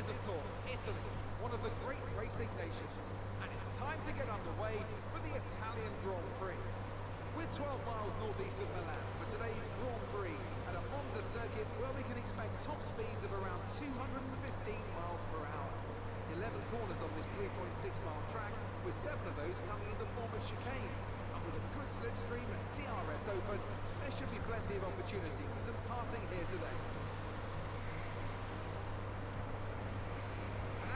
is, of course, Italy, one of the great racing nations, and it's time to get underway for the Italian Grand Prix. We're 12 miles northeast of Milan for today's Grand Prix at a Monza circuit where we can expect top speeds of around 215 miles per hour. 11 corners on this 3.6-mile track, with 7 of those coming in the form of chicanes, and with a good slipstream and DRS open, there should be plenty of opportunity for some passing here today.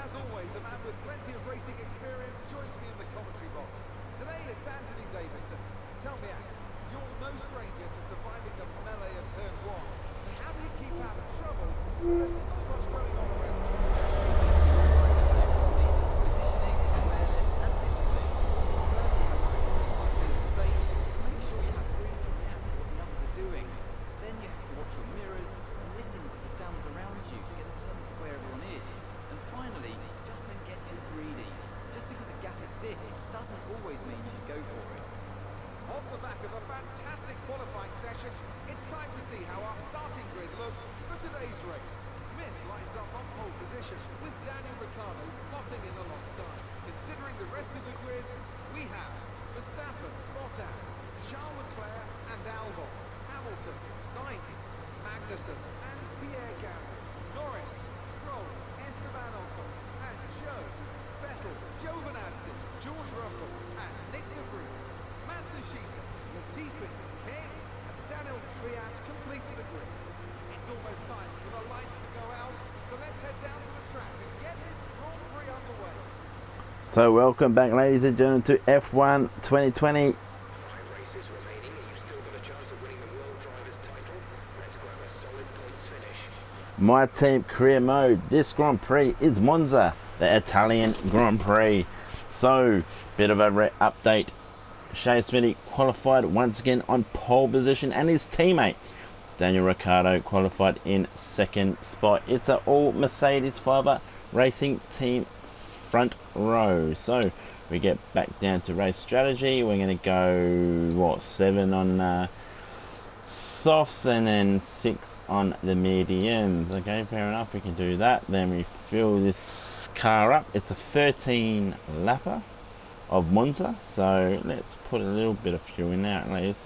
As always, a man with plenty of racing experience joins me in the commentary box. Today it's Anthony Davidson. Tell me, Ant, you're no stranger to surviving the melee of turn 1. So how do you keep out of trouble? There's so much going on around you. Positioning, awareness and discipline. First you have to occupy a bit of space and make sure you have room to react to what the others are doing. Then you have to watch your mirrors and listen to the sounds around you to get a sense of where everyone is. And finally, just don't get too greedy. Just because a gap exists doesn't always mean you should go for it. Off the back of a fantastic qualifying session, it's time to see how our starting grid looks for today's race. Smith lines up on pole position, with Dan Ricciardo slotting in alongside. Considering the rest of the grid, we have Verstappen, Bottas, Charles Leclerc and Albon, Hamilton, Sainz, Magnussen and Pierre Gasly, Norris, Stroll, Esteban Ocon and Joe, Vettel, Giovinazzi, George Russell and Nick de Vries. Matsushita, Latifi, King and Daniel Kvyat completes the grid. It's almost time for the lights to go out, so let's head down to the track and get this Grand Prix underway. So welcome back, ladies and gentlemen, to F1 2020. 5 races remaining and you've still got a chance of winning the World Drivers' title. Let's grab a solid points finish. My team career mode. This Grand Prix is Monza, the Italian Grand Prix. So, bit of a update. Shay Smithey qualified once again on pole position, and his teammate Daniel Ricciardo qualified in 2nd spot. It's an all Mercedes-FiveFa Racing team front row. So we get back down to race strategy. We're going to go what, 7 on softs and then 6 on the mediums. Okay, fair enough, we can do that. Then we fill this car up. It's a 13 lapper of Monza, so let's put a little bit of fuel in there at least.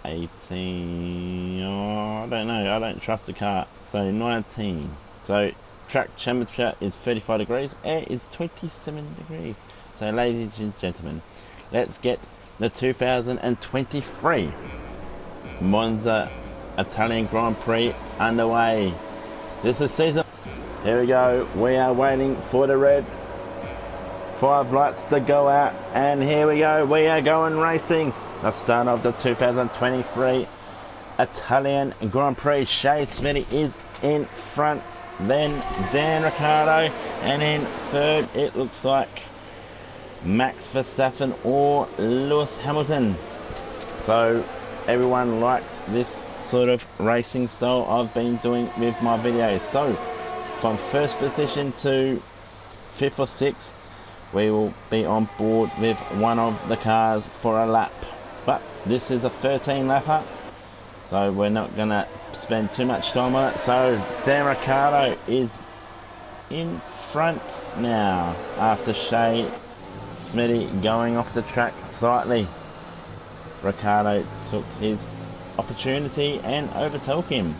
18, oh, I don't know, I don't trust the car. So 19. So track temperature is 35 degrees, air is 27 degrees. So ladies and gentlemen, let's get the 2023 Monza Italian Grand Prix underway. This is season. Here we go, we are waiting for the red 5 lights to go out, and here we go, we are going racing. The start of the 2023 Italian Grand Prix. Shay Smithey is in front, then Dan Ricciardo, and in 3rd it looks like Max Verstappen or Lewis Hamilton. So everyone likes this sort of racing style I've been doing with my videos. So from 1st position to 5th or 6th, we will be on board with one of the cars for a lap. But this is a 13 lapper, so we're not going to spend too much time on it. So Dan Ricciardo is in front now after Shay Smithey going off the track slightly. Ricciardo took his opportunity and overtook him.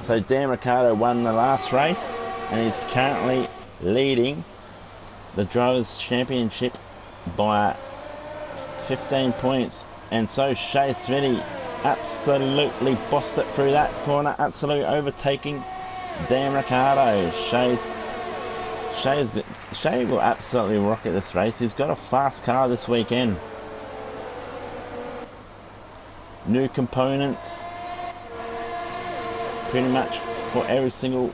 So Dan Ricciardo won the last race and is currently leading the Drivers' Championship by 15 points. And so Shay Smithey absolutely bossed it through that corner, absolutely overtaking Dan Ricciardo. Shay will absolutely rocket this race. He's got a fast car this weekend. New components pretty much for every single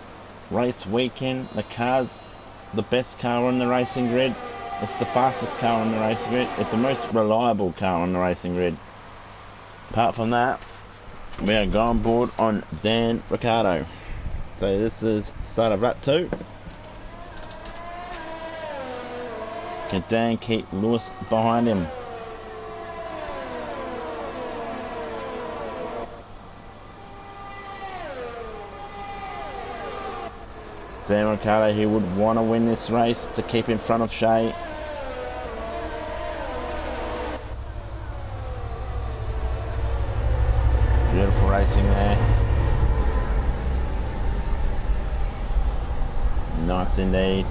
race weekend. The car's the best car on the racing grid. It's the fastest car on the racing grid. It's the most reliable car on the racing grid. Apart from that, we are going board on Dan Ricciardo. So this is start of lap 2. Can Dan keep Lewis behind him? Dan Ricciardo, he would want to win this race to keep in front of Shay. Beautiful racing there. Nice indeed.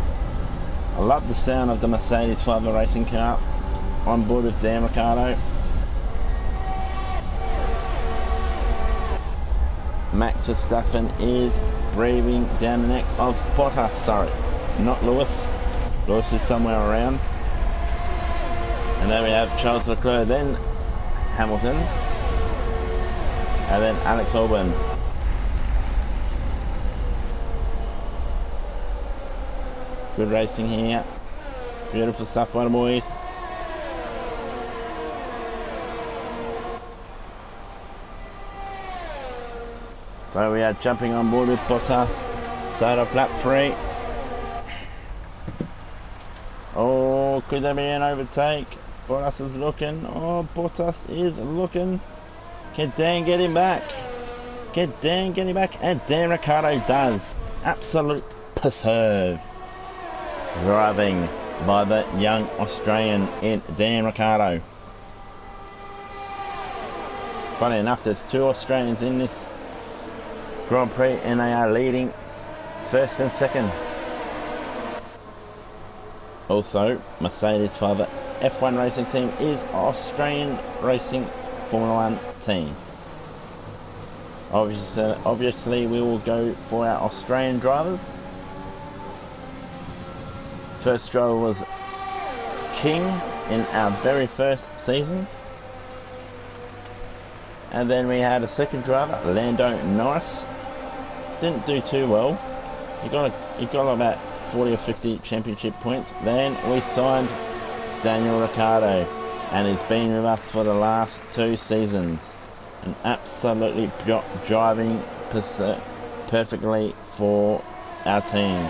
I love the sound of the Mercedes-FiveFa racing car on board with Dan Ricciardo. Max Verstappen is breathing down the neck of Bottas, sorry, not Lewis. Lewis is somewhere around. And there we have Charles Leclerc, then Hamilton, and then Alex Albon. Good racing here. Beautiful stuff by the boys. So we are jumping on board with Bottas. Start of lap 3. Oh, could there be an overtake? Bottas is looking. Oh, Bottas is looking. Can Dan get him back? Can Dan get him back? And Dan Ricciardo does. Absolute preserve. Driving by the young Australian in Dan Ricciardo. Funny enough, there's 2 Australians in this Grand Prix and they are leading first and second. Also, Mercedes-FiveFa F1 racing team is Australian racing Formula 1 team. Obviously we will go for our Australian drivers. First driver was King in our very first season. And then we had a second driver, Lando Norris. Didn't do too well. He got about 40 or 50 championship points. Then we signed Daniel Ricciardo, and he's been with us for the last 2 seasons, and absolutely driving perfectly for our team.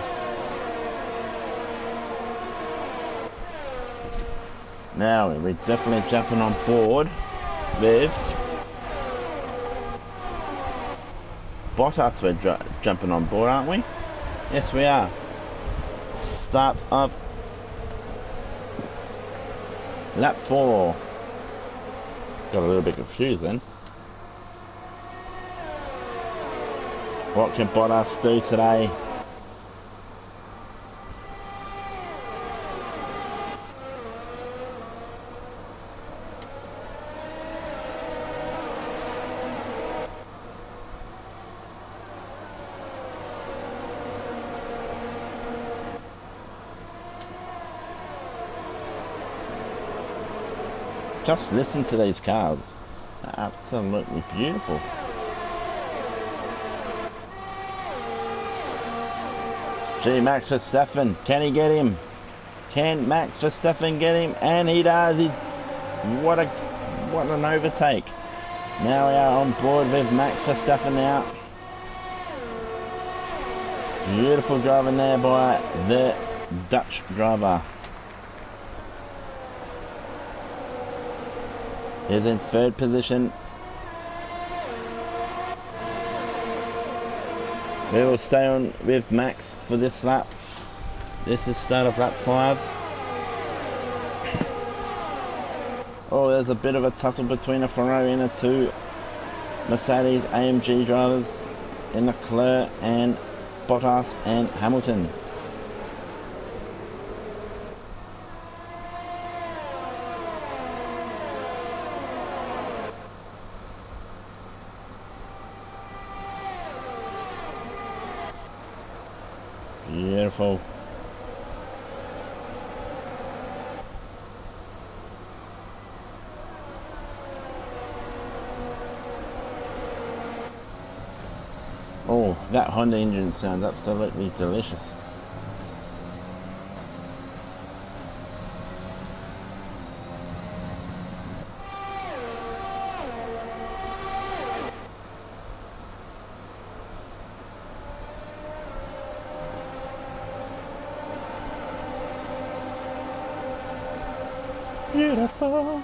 Now we're definitely jumping on board with Bottas. We're jumping on board, aren't we? Yes, we are. Start of lap 4. Got a little bit confused then. What can Bottas do today? Just listen to these cars. They're absolutely beautiful. Gee, Max Verstappen, can he get him? Can Max Verstappen get him? And he does. What an overtake. Now we are on board with Max Verstappen now. Beautiful driving there by the Dutch driver. Is in 3rd position. We will stay on with Max for this lap. This is start of lap 5. Oh, there's a bit of a tussle between a Ferrari and the 2 Mercedes AMG drivers in Leclerc and Bottas and Hamilton. Beautiful. Oh, that Honda engine sounds absolutely delicious. Beautiful.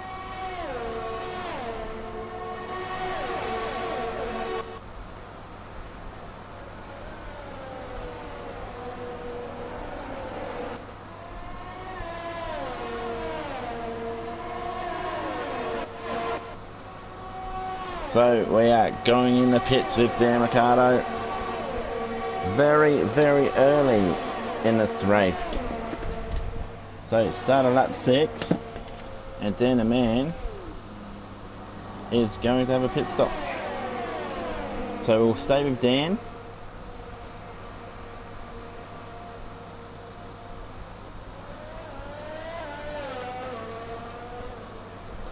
So we are going in the pits with Dan Ricciardo. Very, very early in this race. So it started lap 6, and Dan the man is going to have a pit stop. So we'll stay with Dan.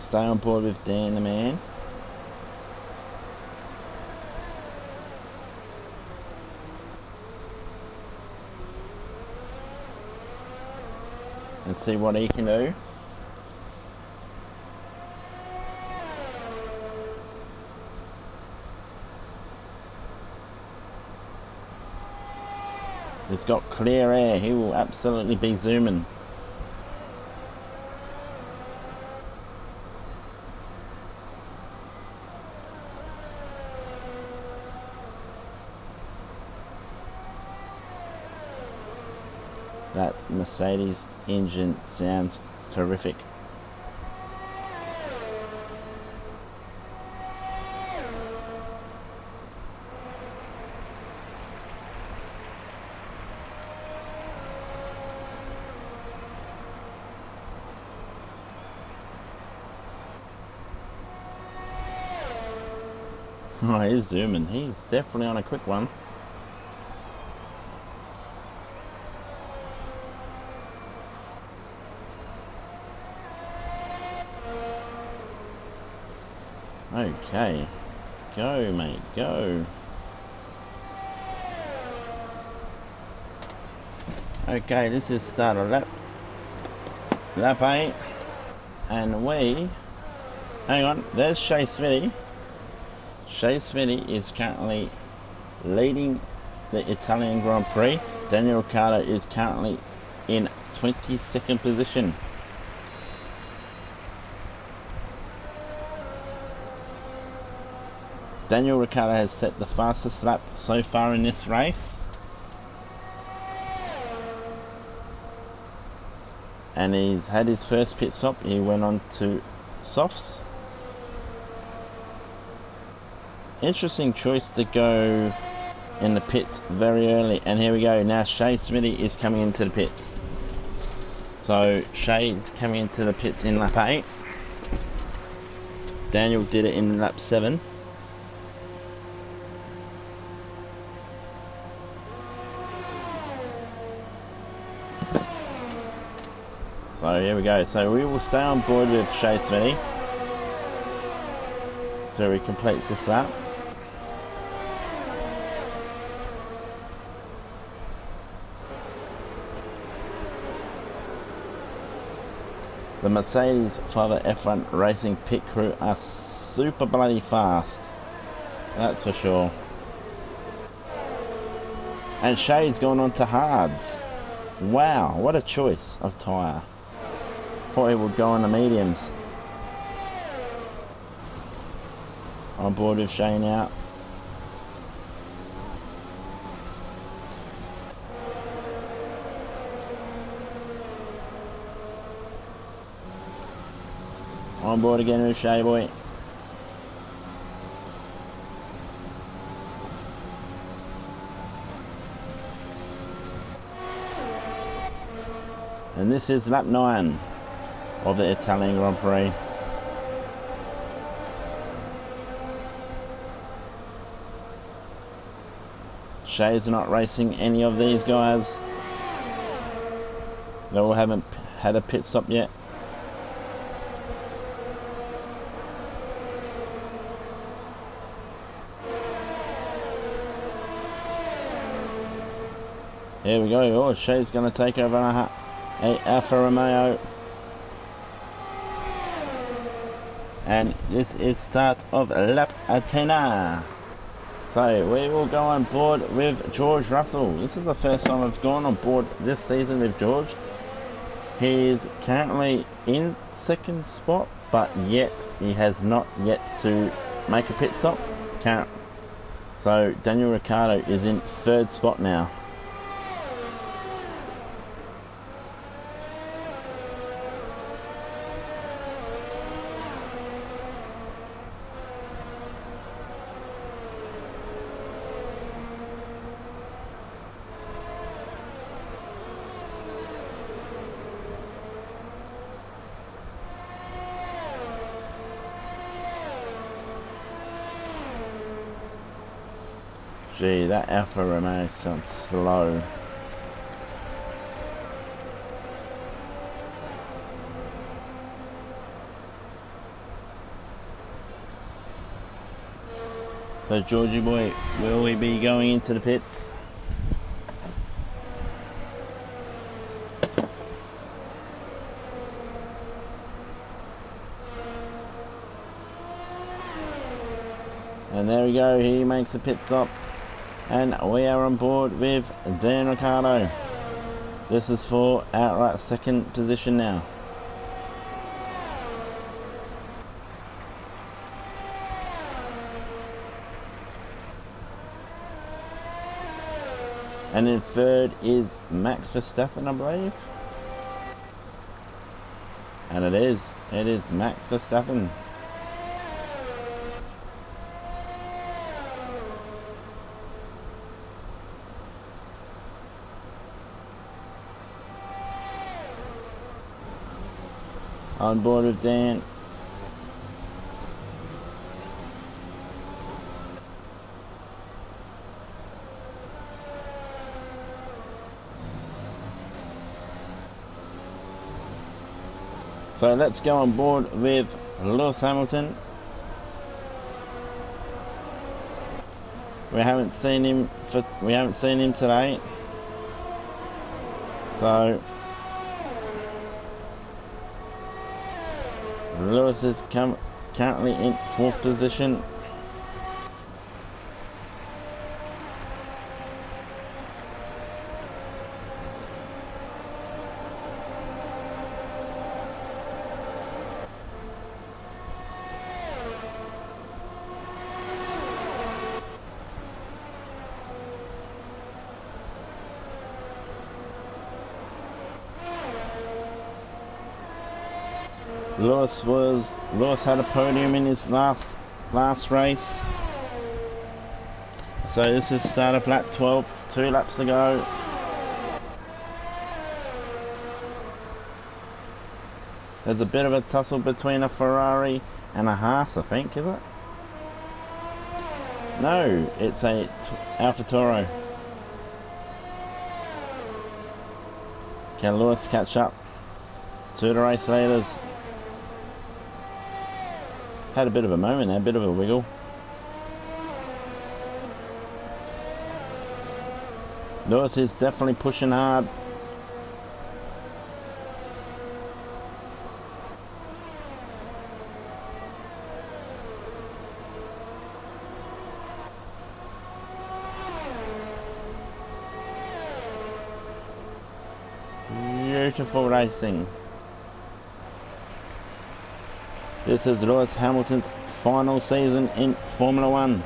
Stay on board with Dan the man. And see what he can do. He's got clear air, he will absolutely be zooming. That Mercedes engine sounds terrific. Oh, he's zooming. He's definitely on a quick one. Okay, go mate, go. Okay, this is start of lap 8, and we, hang on, there's Shay Smithey. Shay Smithey is currently leading the Italian Grand Prix. Daniel Ricciardo is currently in 22nd position. Daniel Ricciardo has set the fastest lap so far in this race. And he's had his first pit stop. He went on to softs. Interesting choice to go in the pits very early. And here we go. Now Shay Smithey is coming into the pits. So Shay's coming into the pits in lap 8. Daniel did it in lap 7. So here we go. So we will stay on board with Shay Smithey so he completes this lap. The Mercedes-FiveFa F1 racing pit crew are super bloody fast. That's for sure. And Shay's gone on to hards. Wow, what a choice of tyre. Thought he would go on the mediums. On board with Shay now. On board again with Shay boy. And this is lap 9 of the Italian Grand Prix. Shay's not racing any of these guys. They all haven't had a pit stop yet. Here we go. Oh, Shay's going to take over a Alfa Romeo. And this is start of lap 10. So we will go on board with George Russell. This is the first time I've gone on board this season with George. He is currently in second spot, but yet he has not yet to make a pit stop. So Daniel Ricciardo is in third spot now. Gee, that Alfa Romeo sounds slow. So Georgie boy, will we be going into the pits? And there we go, he makes a pit stop. And we are on board with Dan Ricciardo. This is for outright second position now. And in third is Max Verstappen, I believe. And it is Max Verstappen. On board with Dan. So let's go on board with Lewis Hamilton. We haven't seen him today. So Lewis is currently in 4th position. Lewis had a podium in his last race. So this is start of lap 12, 2 laps to go. There's a bit of a tussle between a Ferrari and a Haas, I think, is it? No, it's a Alfa Toro. Can Lewis catch up to the race leaders? Had a bit of a moment there, a bit of a wiggle. Lewis is definitely pushing hard. Beautiful racing. This is Lewis Hamilton's final season in Formula 1.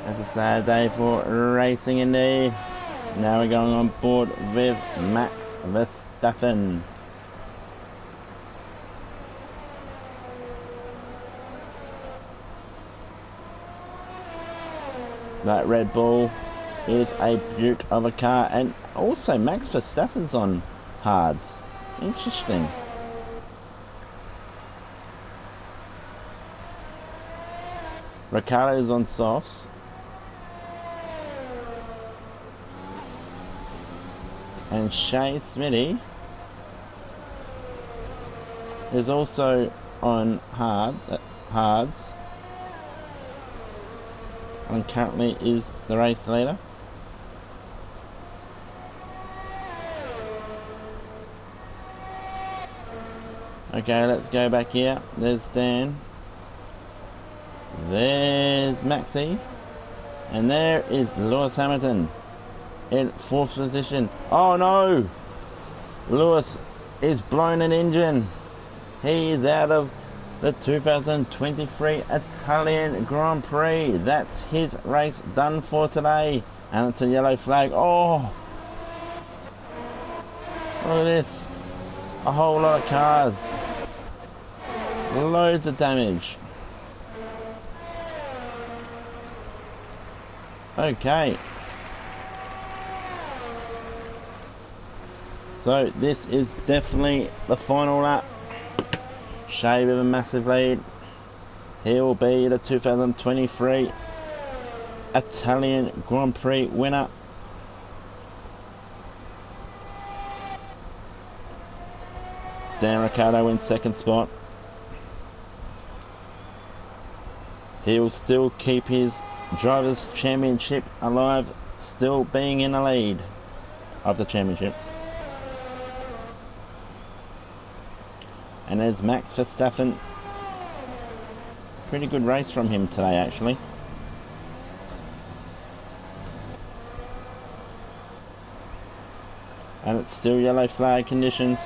It's a sad day for racing indeed. Now we're going on board with Max Verstappen. That Red Bull is a beaut of a car, and also Max Verstappen's on hards. Interesting. Ricciardo's on softs. And Shay Smithey is also on hards. And currently is the race leader. Okay, let's go back here. There's Dan. There's Maxi. And there is Lewis Hamilton in 4th position. Oh no! Lewis is blowing an engine. He is out of the 2023 Italian Grand Prix. That's his race done for today. And it's a yellow flag. Oh! Look at this. A whole lot of cars. Loads of damage. Okay. So this is definitely the final lap. Shay with a massive lead. Here will be the 2023 Italian Grand Prix winner. Dan Ricciardo in second spot. He will still keep his Drivers' Championship alive, still being in the lead of the championship. And there's Max Verstappen. Pretty good race from him today, actually. And it's still yellow flag conditions.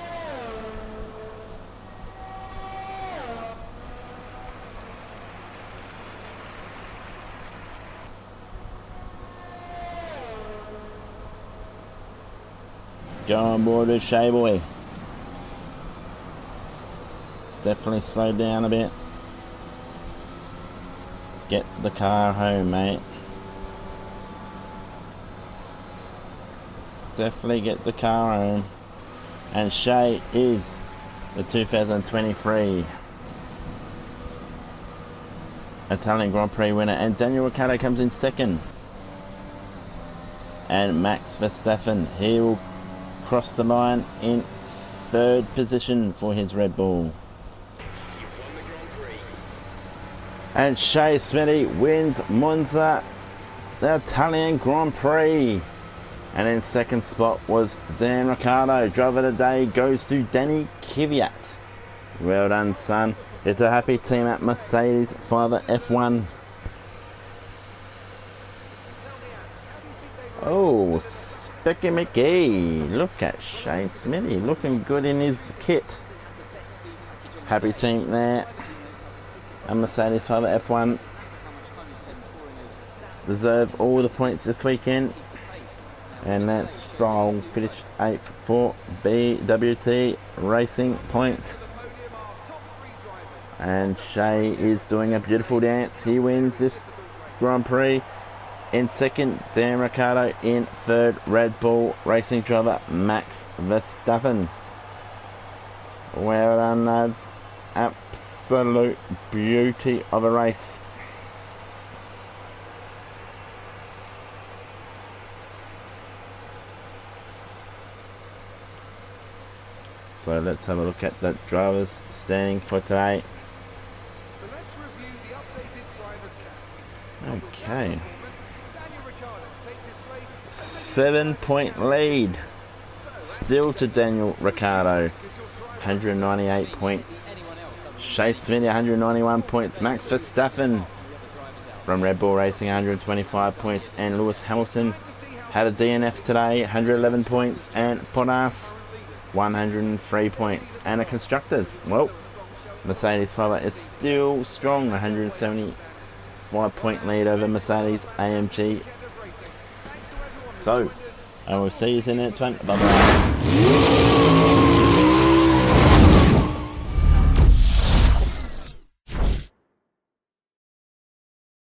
Go on board with Shay boy. Definitely slowed down a bit. Get the car home, mate. Definitely get the car home. And Shay is the 2023 Italian Grand Prix winner. And Daniel Ricciardo comes in second. And Max Verstappen, he will cross the line in third position for his Red Bull. And Shay Smithey wins Monza, the Italian Grand Prix. And in second spot was Dan Ricciardo. Driver of the day goes to Danny Kvyat. Well done, son. It's a happy team at Mercedes-FiveFa F1. Oh, Specky Mickey. Look at Shay Smithey looking good in his kit. Happy team there. And Mercedes-FiveFa F1 deserve all the points this weekend. And Lance Stroll finished 8th for BWT Racing Point. And Shay is doing a beautiful dance. He wins this Grand Prix. In second, Dan Ricciardo. In third, Red Bull Racing driver Max Verstappen. Well done, lads. Absolute beauty of a race. So let's have a look at the drivers standing for today. So let's review the updated driver standings. Okay. Daniel Ricciardo takes his place at 7-point lead. Still to Daniel Ricciardo. 198 points. Shay Smithey 191 points. Max Verstappen from Red Bull Racing 125 points. And Lewis Hamilton had a DNF today, 111 points. And Bottas 103 points. And the constructors, well, Mercedes-FiveFa is still strong, 175 point lead over Mercedes AMG. So I will see you in the next one. Bye bye.